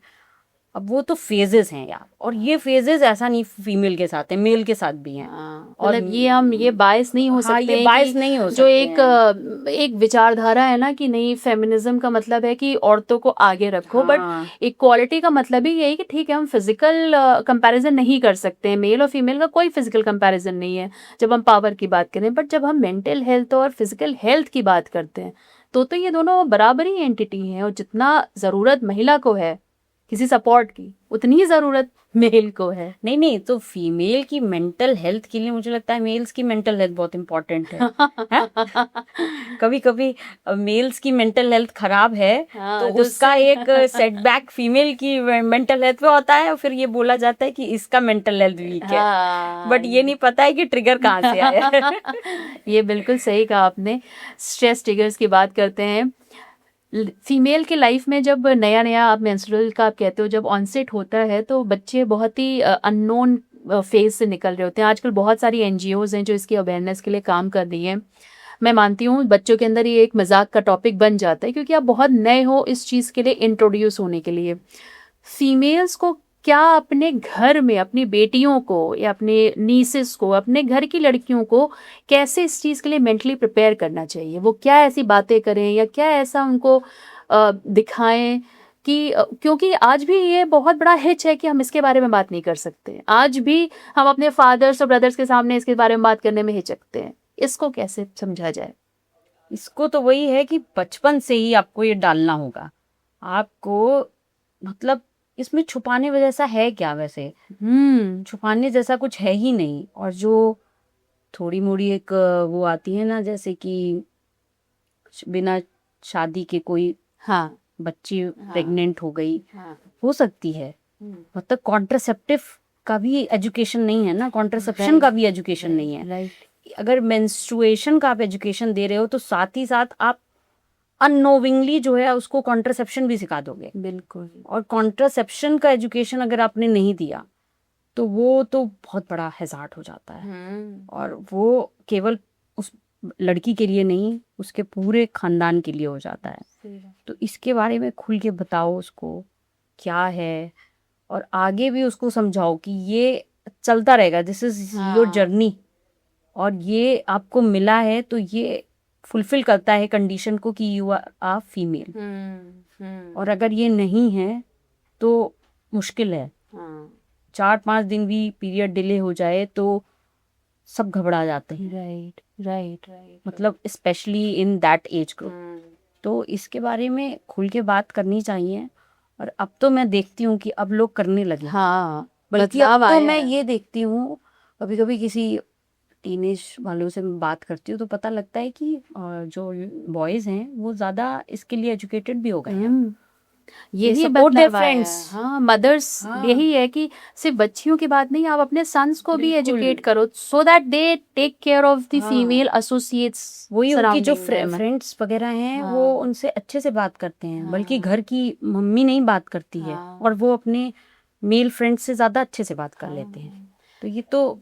अब वो तो फेजेस हैं यार, और ये फेजेस ऐसा नहीं फीमेल के साथ है, मेल के साथ भी हैं। और मतलब ये हम ये बायस नहीं हो हाँ, सकते ये हैं बायस कि नहीं हो जो सकते एक एक विचारधारा है ना कि नहीं, फेमिनिज्म का मतलब है कि औरतों को आगे रखो, बट हाँ, इक्वालिटी का मतलब ही यही कि ठीक है, हम फिजिकल कंपैरिजन नहीं कर सकते हैं, मेल और फीमेल का कोई फिजिकल कंपैरिजन नहीं है जब हम पावर की बात करें, बट जब हम मेंटल हेल्थ और फिजिकल हेल्थ की बात करते हैं तो ये दोनों बराबरी एंटिटी हैं, और जितना ज़रूरत महिला को है किसी सपोर्ट की, उतनी ही ज़रूरत मेल को है। नहीं नहीं, तो फीमेल की मेंटल हेल्थ के लिए मुझे लगता है मेल्स की मेंटल हेल्थ बहुत इंपॉर्टेंट है। कभी कभी मेल्स की मेंटल हेल्थ खराब है, हाँ, तो उसका एक सेटबैक फीमेल की मेंटल हेल्थ पे होता है, और फिर ये बोला जाता है कि इसका मेंटल हेल्थ वीक है, बट ये नहीं पता है कि ट्रिगर कहाँ से आया है। ये बिल्कुल सही कहा आपने। स्ट्रेस ट्रिगर्स की बात करते हैं, फीमेल के लाइफ में जब नया नया आप मेंस्ट्रुअल का आप कहते हो जब ऑनसेट होता है, तो बच्चे बहुत ही अननोन फेज से निकल रहे होते हैं। आजकल बहुत सारी एनजीओज हैं जो इसकी अवेयरनेस के लिए काम कर रही हैं। मैं मानती हूँ बच्चों के अंदर ये एक मजाक का टॉपिक बन जाता है, क्योंकि आप बहुत नए हो इस चीज़ के लिए इंट्रोड्यूस होने के लिए। फीमेल्स को क्या अपने घर में अपनी बेटियों को या अपने नीसेस को, अपने घर की लड़कियों को कैसे इस चीज़ के लिए मेंटली प्रिपेयर करना चाहिए? वो क्या ऐसी बातें करें या क्या ऐसा उनको दिखाएं कि क्योंकि आज भी ये बहुत बड़ा हिच है कि हम इसके बारे में बात नहीं कर सकते। आज भी हम अपने फादर्स और ब्रदर्स के सामने इसके बारे में बात करने में हिचकते हैं। इसको कैसे समझा जाए? इसको तो वही है कि बचपन से ही आपको ये डालना होगा। आपको मतलब इसमें छुपाने जैसा है क्या वैसे? छुपाने जैसा कुछ है ही नहीं। और जो थोड़ी मोड़ी एक वो आती है ना, जैसे कि बिना शादी के कोई हाँ, बच्ची प्रेग्नेंट हो गई, हाँ, हो सकती है, मतलब कॉन्ट्रासेप्टिव का भी एजुकेशन नहीं है ना, कॉन्ट्रासेप्शन Right. का भी एजुकेशन नहीं है। राइट। अगर मेंस्ट्रुएशन का आप एजुकेशन दे रहे हो, तो साथ ही साथ आप अननोविंगली जो है उसको कॉन्ट्रासेप्शन भी सिखा दोगे। बिल्कुल। और कॉन्ट्रासेप्शन का एजुकेशन अगर आपने नहीं दिया, तो वो तो बहुत बड़ा हैजार्ड हो जाता है। और वो केवल उस लड़की के लिए नहीं, उसके पूरे खानदान के लिए हो जाता है। तो इसके बारे में खुल के बताओ उसको क्या है, और आगे भी उसको समझाओ कि ये चलता रहेगा, दिस इज योर जर्नी, और ये आपको मिला है तो ये फुलफिल करता है कंडीशन को कि यू आर फीमेल। और अगर ये नहीं है तो मुश्किल है। 4-5 दिन भी पीरियड डिले हो जाए तो सब घबरा जाते हैं। Right, right, right. मतलब specially in that age group. तो इसके बारे में खुल के बात करनी चाहिए। और अब तो मैं देखती हूँ कि अब लोग करने लगे। हाँ, बल्कि अब बदलाव तो आया मैं है। ये देखती हूँ, कभी कभी किसी टीनेज वालों से मैं बात करती हूँ तो पता लगता है कि जो बॉयज हैं वो ज्यादा इसके लिए एजुकेटेड भी हो गए हैं। यही support their बदलाव आया है। friends। हाँ, मदर्स हाँ, यही है कि सिर्फ बच्चियों की बात नहीं, आप अपने सन्स को भी बिल्कुल। एजुकेट करो, so that they take care of the हाँ, फीमेल एसोसिएट्स वही उनकी जो सराउंडिंग देम। फ्रेंड्स वगैरह हैं वो हाँ, उनसे अच्छे से बात करते हैं, बल्कि हाँ, घर की मम्मी नहीं बात करती है, हाँ, और वो अपने मेल फ्रेंड्स से ज्यादा अच्छे से बात कर लेते हैं। तो ये तो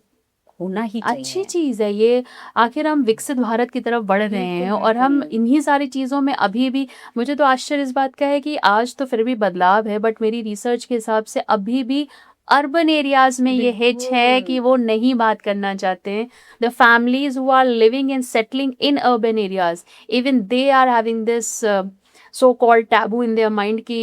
होना ही अच्छी चाहिए। चीज़ है ये। आखिर हम विकसित भारत की तरफ बढ़ रहे हैं, और हम इन्हीं सारी चीज़ों में अभी भी, मुझे तो आश्चर्य इस बात का है कि आज तो फिर भी बदलाव है, बट मेरी रिसर्च के हिसाब से अभी भी अर्बन एरियाज में ये हिच है कि वो नहीं बात करना चाहते हैं। The families who are living and settling in urban areas, even they are having this so called taboo in their mind कि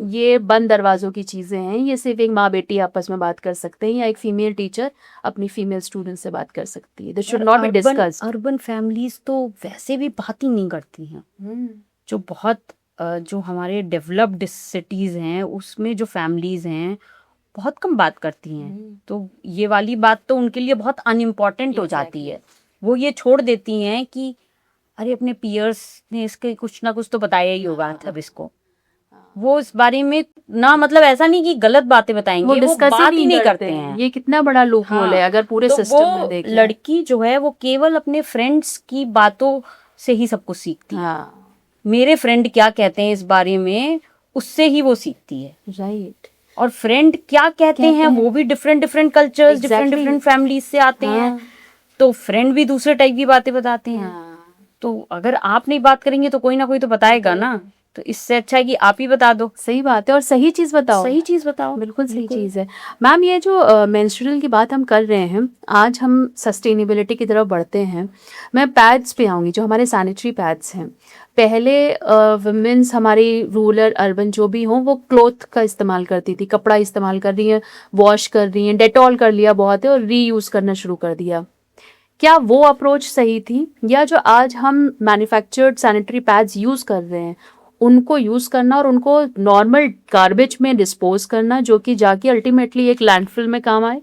ये बंद दरवाजों की चीज़ें हैं, ये सिर्फ एक माँ बेटी आपस में बात कर सकते हैं, या एक फीमेल टीचर अपनी फीमेल स्टूडेंट से बात कर सकती है। This should not be discussed. Urban families तो वैसे भी बात ही नहीं करती हैं। जो बहुत जो हमारे डेवलप्ड सिटीज हैं उसमें जो फैमिलीज हैं बहुत कम बात करती हैं। तो ये वाली बात तो उनके लिए बहुत अनइम्पॉर्टेंट हो जाती है। वो ये छोड़ देती हैं कि अरे अपने पियर्स ने इसके कुछ ना कुछ तो बताया ही होगा तब इसको। वो इस बारे में ना, मतलब ऐसा नहीं कि गलत बातें बताएंगे, वो डिस्कस बात ही नहीं करते हैं। ये कितना बड़ा लूप होल है अगर पूरे तो सिस्टम में वो देखें। लड़की जो है वो केवल अपने फ्रेंड्स की बातों से ही सब कुछ सीखती है। मेरे फ्रेंड क्या कहते हैं इस बारे में, उससे ही वो सीखती है। राइट। और फ्रेंड क्या कहते हैं वो भी डिफरेंट कल्चर्स, डिफरेंट फैमिलीज से आते हैं। तो फ्रेंड भी दूसरे टाइप की बातें बताते हैं। तो अगर आप नहीं बात करेंगे तो कोई ना कोई तो बताएगा ना। तो इससे अच्छा है कि आप ही बता दो। सही बात है, और सही चीज बताओ। सही चीज बताओ, बिल्कुल सही चीज है। मैम ये जो मेंस्ट्रुअल की बात हम कर रहे हैं, आज हम सस्टेनेबिलिटी की तरफ बढ़ते हैं। मैं पैड्स पे आऊँगी, जो हमारे सैनिटरी पैड्स हैं। पहले वुमेन्स हमारी रूरल अर्बन जो भी हों, वो क्लॉथ का इस्तेमाल करती थी, कपड़ा इस्तेमाल कर रही हैं, वॉश कर रही हैं, डेटॉल कर लिया बहुत है और रीयूज़ करना शुरू कर दिया। क्या वो अप्रोच सही थी, या जो आज हम मैन्युफैक्चर्ड सैनिटरी पैड्स यूज़ कर रहे हैं उनको यूज़ करना और उनको नॉर्मल गार्बेज में डिस्पोज करना, जो कि जाके अल्टीमेटली एक लैंडफिल में काम आए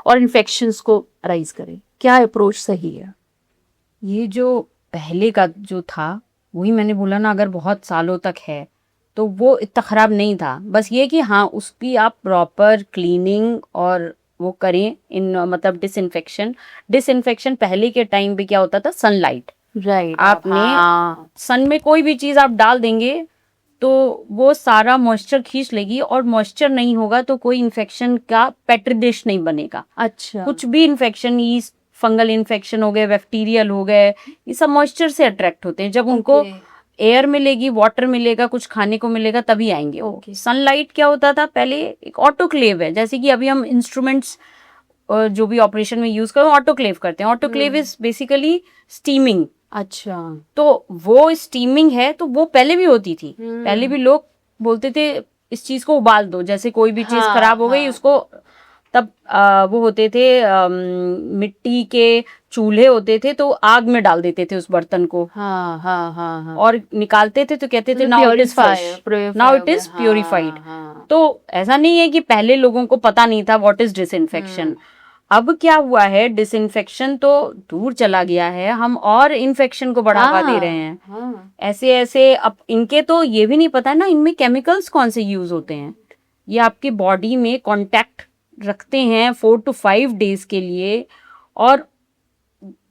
और इन्फेक्शंस को राइज करे? क्या अप्रोच सही है? ये जो पहले का जो था वही मैंने बोला ना, अगर बहुत सालों तक है तो वो इतना ख़राब नहीं था। बस ये कि हाँ उसकी आप प्रॉपर क्लीनिंग और वो करें, इन मतलब डिसइंफेक्शन पहले के टाइम पे क्या होता था, सनलाइट। राइट। आपने सन में कोई भी चीज़ आप डाल देंगे तो वो सारा मॉइस्चर खींच लेगी, और मॉइस्चर नहीं होगा तो कोई इन्फेक्शन का पेट्री डिश नहीं बनेगा। अच्छा। कुछ भी इन्फेक्शन, यीस्ट, फंगल इन्फेक्शन हो गए, बैक्टीरियल हो गए, ये सब मॉइस्चर से अट्रैक्ट होते हैं। जब उनको एयर मिलेगी, वाटर मिलेगा, कुछ खाने को मिलेगा, तभी आएंगे वो। सनलाइट क्या होता था पहले, एक ऑटोक्लेव है, जैसे कि अभी हम इंस्ट्रूमेंट्स जो भी ऑपरेशन में यूज करें ऑटोक्लेव करते हैं। Autoclave is basically steaming. अच्छा। तो वो स्टीमिंग है, तो वो पहले भी होती थी। पहले भी लोग बोलते थे इस चीज को उबाल दो, जैसे कोई भी चीज खराब हो गई उसको, तब वो होते थे मिट्टी के चूल्हे होते थे, तो आग में डाल देते थे उस बर्तन को। और निकालते थे तो कहते थे now it is fresh, now it is purified. तो ऐसा नहीं है कि पहले लोगों को पता नहीं था व्हाट इज डिसइंफेक्शन। अब क्या हुआ है, डिसइंफेक्शन तो दूर चला गया है, हम और इन्फेक्शन को बढ़ावा दे रहे हैं। ऐसे ऐसे अब इनके तो ये भी नहीं पता ना इनमें केमिकल्स कौन से यूज होते हैं। ये आपकी बॉडी में कांटेक्ट रखते हैं 4 to 5 डेज के लिए, और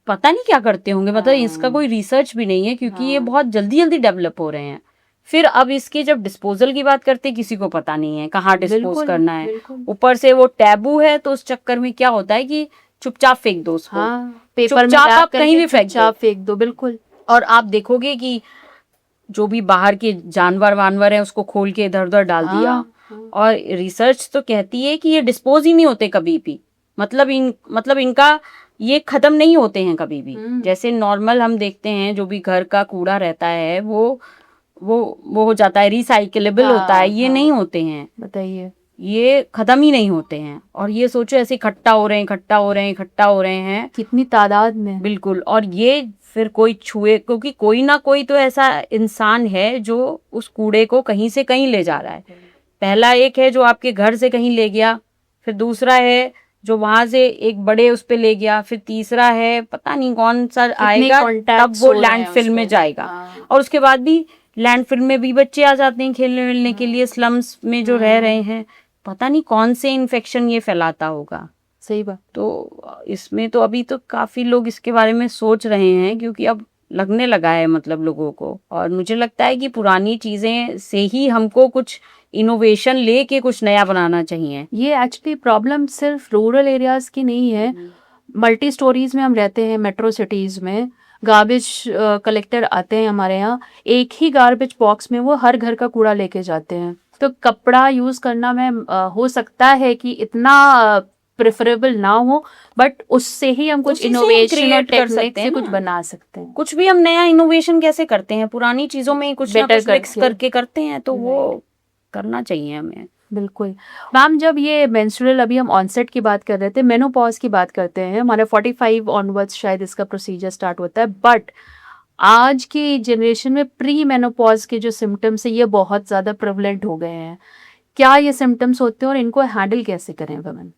पता नहीं क्या करते होंगे, मतलब इसका कोई रिसर्च भी नहीं है, क्योंकि ये बहुत जल्दी जल्दी डेवलप हो रहे हैं। फिर अब इसके जब डिस्पोजल की बात करते हैं, किसी को पता नहीं है कहाँ डिस्पोज करना है। ऊपर से वो टैबू है, तो उस चक्कर में क्या होता है कि चुपचाप फेंक दो उसको। पेपर में चुपचाप आप कहीं भी फेंक दो। बिल्कुल। और आप देखोगे कि जो भी बाहर के जानवर वानवर हैं उसको खोल के इधर उधर डाल दिया। और रिसर्च तो कहती है कि ये डिस्पोज ही नहीं होते कभी भी, मतलब इनका ये खत्म नहीं होते हैं कभी भी। जैसे नॉर्मल हम देखते हैं जो भी घर का कूड़ा रहता है वो हो जाता है, रिसाइकेलेबल होता है, ये नहीं होते हैं। बताइए, ये खत्म ही नहीं होते हैं। और ये सोचो ऐसे इकट्ठा हो रहे हैं कितनी तादाद में। बिल्कुल। और ये फिर कोई छुए, क्योंकि कोई ना कोई तो ऐसा इंसान है जो उस कूड़े को कहीं से कहीं ले जा रहा है। पहला एक है जो आपके घर से कहीं ले गया, फिर दूसरा है जो वहां से एक बड़े उस पे ले गया, फिर तीसरा है पता नहीं कौन सा आएगा, तब वो लैंडफिल में जाएगा। और उसके बाद भी लैंडफिल में भी बच्चे आ जाते हैं खेलने मिलने के लिए, स्लम्स में जो रह रहे हैं, पता नहीं कौन से इन्फेक्शन ये फैलाता होगा। सही बात। तो इसमें तो अभी तो काफी लोग इसके बारे में सोच रहे हैं, क्योंकि अब लगने लगा है मतलब लोगों को। और मुझे लगता है कि पुरानी चीजें से ही हमको कुछ इनोवेशन लेके कुछ नया बनाना चाहिए। ये एक्चुअली प्रॉब्लम सिर्फ रूरल एरियाज की नहीं है। मल्टी स्टोरीज में हम रहते हैं, मेट्रो सिटीज में गार्बेज कलेक्टर आते हैं हमारे यहाँ, एक ही गार्बेज बॉक्स में वो हर घर का कूड़ा लेके जाते हैं। तो कपड़ा यूज करना में हो सकता है कि इतना प्रेफरेबल ना हो, बट उससे ही हम कुछ इनोवेशन और टेक्निक से कुछ बना सकते हैं। कुछ भी हम नया इनोवेशन कैसे करते हैं, पुरानी चीजों में कुछ बेटर मिक्स करके करते हैं, तो वो करना चाहिए हमें। बिल्कुल। मैम, जब ये मेंस्ट्रुअल, अभी हम ऑनसेट की बात कर रहे थे, मेनोपॉज की बात करते हैं, हमारे 45 ऑनवर्ड्स शायद इसका प्रोसीजर स्टार्ट होता है, बट आज की जनरेशन में प्री मेनोपॉज के जो सिम्टम्स है ये बहुत ज़्यादा प्रेवलेंट हो गए हैं। क्या ये सिम्टम्स होते हैं और इनको हैंडल कैसे करें वुमेन?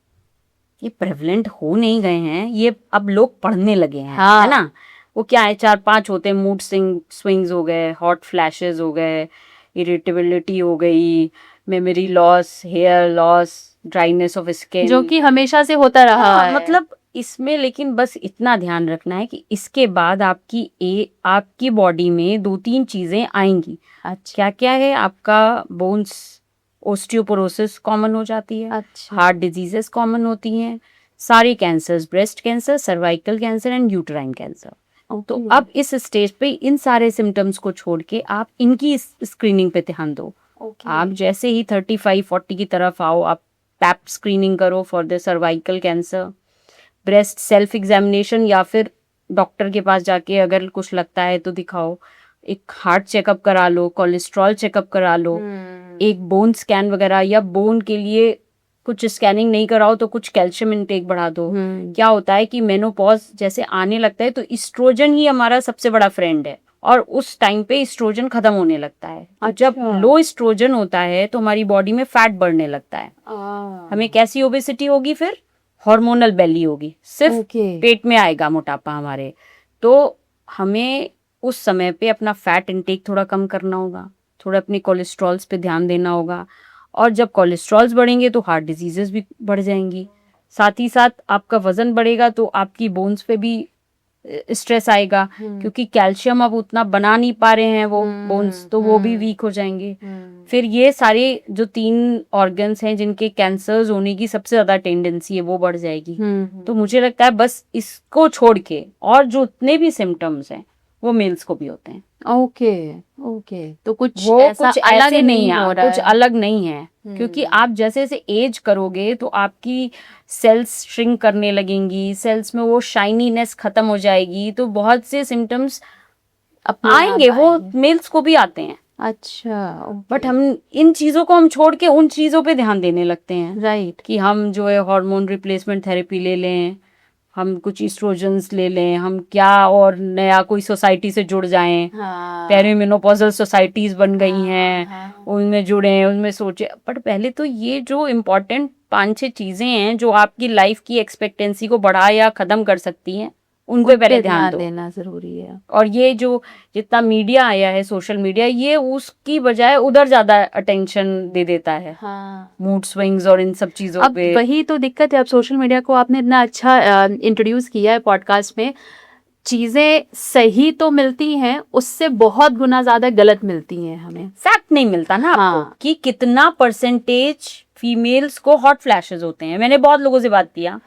ये प्रेवलेंट हो नहीं गए हैं, ये अब लोग पढ़ने लगे हैं, हाँ। है ना। वो क्या है, 4-5 होते हैं, मूड स्विंग्स हो गए, हॉट फ्लैशेस हो गए, इरिटेबिलिटी हो गई, memory loss, hair loss, dryness of skin, जो कि हमेशा से होता रहा है। मतलब इसमें लेकिन बस इतना ध्यान रखना है कि इसके बाद आपकी बॉडी में 2-3 चीजें आएंगी। अच्छा। क्या क्या है, आपका बोन्स ओस्टियोपोरोसिस कॉमन हो जाती है, अच्छा। हार्ट डिजीजेस कॉमन होती हैं, सारे cancers, breast cancer, cervical cancer and uterine cancer. तो ओके। अब इस स्टेज पे इन सारे सिम्टम्स को छोड़ के आप इनकी स्क्रीनिंग पे ध्यान दो। ओके। आप जैसे ही 35-40 की तरफ आओ, आप पैप स्क्रीनिंग करो for the cervical cancer, breast self examination, या फिर डॉक्टर के पास जाके अगर कुछ लगता है तो दिखाओ, एक हार्ट चेकअप करा लो, कोलेस्ट्रॉल चेकअप करा लो, एक बोन स्कैन वगैरह, या बोन के लिए कुछ स्कैनिंग नहीं कराओ तो कुछ कैल्शियम इनटेक बढ़ा दो। क्या होता है कि मेनोपॉज जैसे आने लगता है तो इस्ट्रोजन ही हमारा सबसे बड़ा फ्रेंड है, और उस टाइम पे इस्ट्रोजन खत्म होने लगता है। तो जब लो इस्ट्रोजन होता है तो हमारी बॉडी में फैट बढ़ने लगता है। हमें कैसी ओबेसिटी होगी फिर? हार्मोनल बेली होगी, सिर्फ पेट में आएगा मोटापा हमारे। तो हमें उस समय पे अपना फैट इंटेक थोड़ा कम करना होगा, थोड़ा अपने कोलेस्ट्रॉल्स पे ध्यान देना होगा, और जब कोलेस्ट्रॉल्स बढ़ेंगे तो हार्ट डिजीजेस भी बढ़ जाएंगी। साथ ही साथ आपका वजन बढ़ेगा तो आपकी बोन्स पे भी स्ट्रेस आएगा, क्योंकि कैल्शियम अब उतना बना नहीं पा रहे हैं वो बोन्स, तो वो भी वीक हो जाएंगे। फिर ये सारे जो 3 ऑर्गन्स हैं जिनके कैंसर्स होने की सबसे ज्यादा टेंडेंसी है वो बढ़ जाएगी। तो मुझे लगता है बस इसको छोड़ के और जो उतने भी सिम्टम्स हैं वो मेल्स को भी होते हैं। ओके। ओके, तो कुछ वो ऐसा कुछ अलग ऐसे नहीं हो है, रहा कुछ है। अलग नहीं है, क्योंकि आप जैसे जैसे एज करोगे तो आपकी सेल्स श्रिंक करने लगेंगी, सेल्स में वो शाइनीनेस खत्म हो जाएगी, तो बहुत से सिम्टम्स अपने आप आएंगे, वो आएंगे। मेल्स को भी आते हैं। अच्छा। बट हम इन चीजों को हम छोड़ के उन चीजों पे ध्यान देने लगते हैं, राइट। कि हम जो है हार्मोन रिप्लेसमेंट थेरेपी ले लें, हम कुछ इस्ट्रोजन्स ले लें, हम क्या और नया कोई सोसाइटी से जुड़ जाएं। पेरीमेनोपॉजल सोसाइटीज बन गई हैं, उनमें जुड़े, उनमें सोचे। बट पहले तो ये जो इम्पोर्टेंट 5-6 चीजें हैं जो आपकी लाइफ की एक्सपेक्टेंसी को बढ़ा या खत्म कर सकती हैं, उन पे पहले ध्यान दो। देना जरूरी है। और ये जो जितना मीडिया आया है, सोशल मीडिया, ये उसकी बजाय उधर ज्यादा अटेंशन दे देता है, मूड स्विंग्स और इन सब चीजों अब पे। वही तो दिक्कत है। अब सोशल मीडिया को आपने इतना अच्छा इंट्रोड्यूस किया है पॉडकास्ट में, चीजें सही तो मिलती हैं, उससे बहुत गुना ज्यादा गलत मिलती हैं हमें। फैक्ट नहीं मिलता ना आपको कि कितना परसेंटेज फीमेल्स को हॉट फ्लैशेस होते हैं। मैंने बहुत लोगों से बात किया,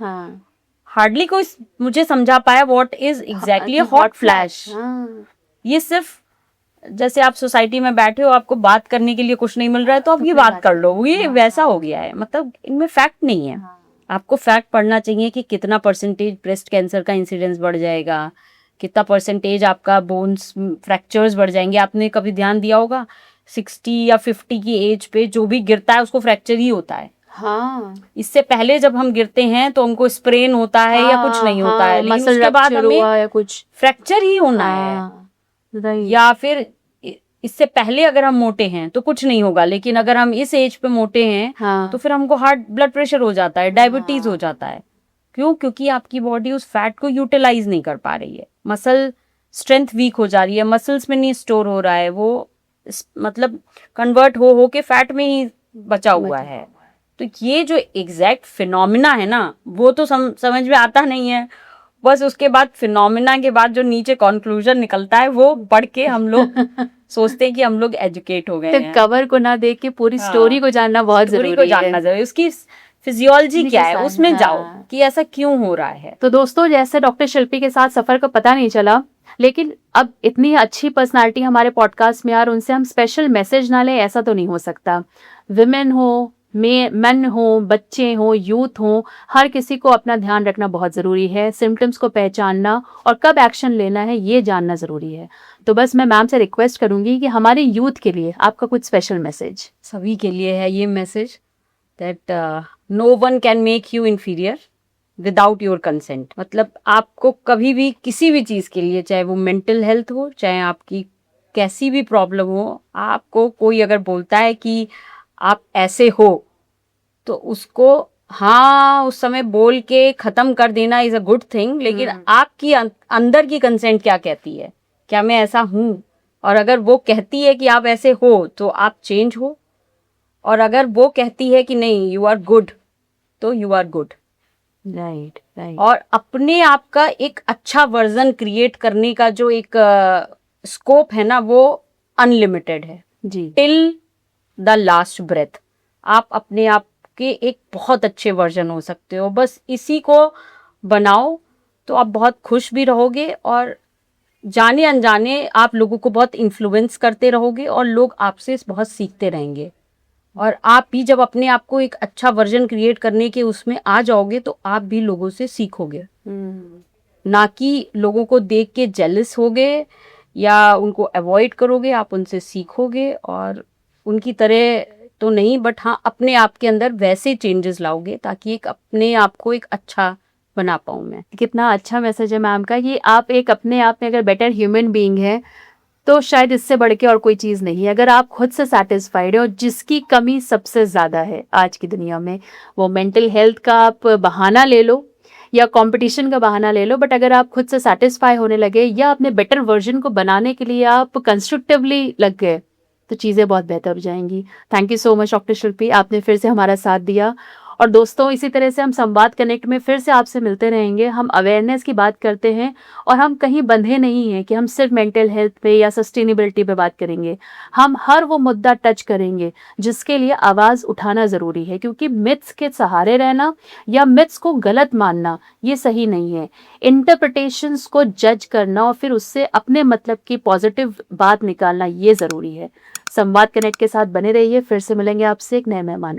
हार्डली कोई मुझे समझा पाया what is exactly hot flash. ये सिर्फ जैसे आप सोसाइटी में बैठे हो, आपको बात करने के लिए कुछ नहीं मिल रहा है तो आप ये बात कर लो, ये वैसा हो गया है। मतलब इनमें फैक्ट नहीं है। आपको फैक्ट पढ़ना चाहिए कि कितना परसेंटेज ब्रेस्ट कैंसर का इंसिडेंस बढ़ जाएगा, कितना परसेंटेज आपका बोन्स फ्रैक्चर्स बढ़ जाएंगे। आपने कभी ध्यान दिया होगा 60 या 50 की एज पे जो भी गिरता है उसको फ्रैक्चर ही होता है। इससे पहले जब हम गिरते हैं तो हमको स्प्रेन होता है या कुछ नहीं होता है, लेकिन उसके बाद हमें कुछ फ्रैक्चर ही होना है। या फिर इससे पहले अगर हम मोटे हैं तो कुछ नहीं होगा, लेकिन अगर हम इस एज पे मोटे हैं तो फिर हमको हार्ट ब्लड प्रेशर हो जाता है, डायबिटीज हो जाता है। क्यों? क्योंकि आपकी बॉडी उस फैट को यूटिलाइज नहीं कर पा रही है, मसल स्ट्रेंथ वीक हो जा रही है, मसल्स में नहीं स्टोर हो रहा है, वो मतलब कन्वर्ट हो के फैट में ही बचा हुआ है। तो ये जो एग्जैक्ट फिनोमिना है ना, वो तो समझ में आता नहीं है। बस उसके बाद फिनोमिना के बाद जो नीचे कंक्लूजन निकलता है वो पढ़ के हम लोग सोचते हैं कि हम लोग एजुकेट हो गए हैं। कवर को ना देख के पूरी स्टोरी को जानना बहुत जरूरी है। उसकी फिजियोलॉजी क्या है उसमें जाओ कि ऐसा क्यों हो रहा है। तो दोस्तों, जैसे डॉक्टर शिल्पी के साथ सफर का पता नहीं चला, लेकिन अब इतनी अच्छी पर्सनालिटी हमारे पॉडकास्ट में, यार उनसे हम स्पेशल मैसेज ना लें ऐसा तो नहीं हो सकता। विमेन हो, मेन हो, बच्चे हो, यूथ हो, हर किसी को अपना ध्यान रखना बहुत ज़रूरी है। सिम्टम्स को पहचानना और कब एक्शन लेना है ये जानना ज़रूरी है। तो बस मैं मैम से रिक्वेस्ट करूंगी कि हमारे यूथ के लिए आपका कुछ स्पेशल मैसेज। सभी के लिए है ये message, that no one can make you inferior without your consent. मतलब आपको कभी भी किसी भी चीज़ के लिए, चाहे वो मेंटल हेल्थ हो, चाहे आपकी कैसी भी प्रॉब्लम हो, आपको कोई अगर बोलता है कि आप ऐसे हो, तो उसको हाँ उस समय बोल के खत्म कर देना इज अ गुड थिंग, लेकिन आपकी अंदर की कंसेंट क्या कहती है, क्या मैं ऐसा हूं? और अगर वो कहती है कि आप ऐसे हो तो आप चेंज हो, और अगर वो कहती है कि नहीं यू आर गुड, तो you are good. Right right. और अपने आप का एक अच्छा वर्जन क्रिएट करने का जो एक स्कोप है ना, वो अनलिमिटेड है जी टिल द लास्ट ब्रेथ। आप अपने आप के एक बहुत अच्छे वर्जन हो सकते हो, बस इसी को बनाओ तो आप बहुत खुश भी रहोगे, और जाने अनजाने आप लोगों को बहुत इन्फ्लुएंस करते रहोगे, और लोग आपसे बहुत सीखते रहेंगे। और आप भी जब अपने आप को एक अच्छा वर्जन क्रिएट करने के उसमें आ जाओगे, तो आप भी लोगों से सीखोगे, ना कि लोगों को देख के जेलस होगे या उनको अवॉइड करोगे। आप उनसे सीखोगे और उनकी तरह तो नहीं, बट हाँ अपने आप के अंदर वैसे चेंजेस लाओगे ताकि एक अपने आप को एक अच्छा बना पाऊँ मैं। कितना अच्छा मैसेज है मैम का, ये आप एक अपने आप में अगर बेटर ह्यूमन बीइंग है तो शायद इससे बढ़ के और कोई चीज़ नहीं है। अगर आप खुद से सेटिस्फाइड हो, जिसकी कमी सबसे ज़्यादा है आज की दुनिया में, वो मेंटल हेल्थ का आप बहाना ले लो या कंपटीशन का बहाना ले लो, बट अगर आप खुद से सेटिस्फाई होने लगे या अपने बेटर वर्जन को बनाने के लिए आप कंस्ट्रक्टिवली लग गए, तो चीज़ें बहुत बेहतर हो जाएंगी। Thank you so much doctor Shilpi, आपने फिर से हमारा साथ दिया। और दोस्तों, इसी तरह से हम संवाद कनेक्ट में फिर से आपसे मिलते रहेंगे। हम अवेयरनेस की बात करते हैं और हम कहीं बंधे नहीं हैं कि हम सिर्फ मेंटल हेल्थ पे या सस्टेनेबिलिटी पे बात करेंगे। हम हर वो मुद्दा टच करेंगे जिसके लिए आवाज़ उठाना ज़रूरी है, क्योंकि मिथ्स के सहारे रहना या मिथ्स को गलत मानना ये सही नहीं है। इंटरप्रिटेशंस को जज करना और फिर उससे अपने मतलब की पॉजिटिव बात निकालना ये ज़रूरी है। संवाद कनेक्ट के साथ बने रहिए, फिर से मिलेंगे आपसे एक नए मेहमान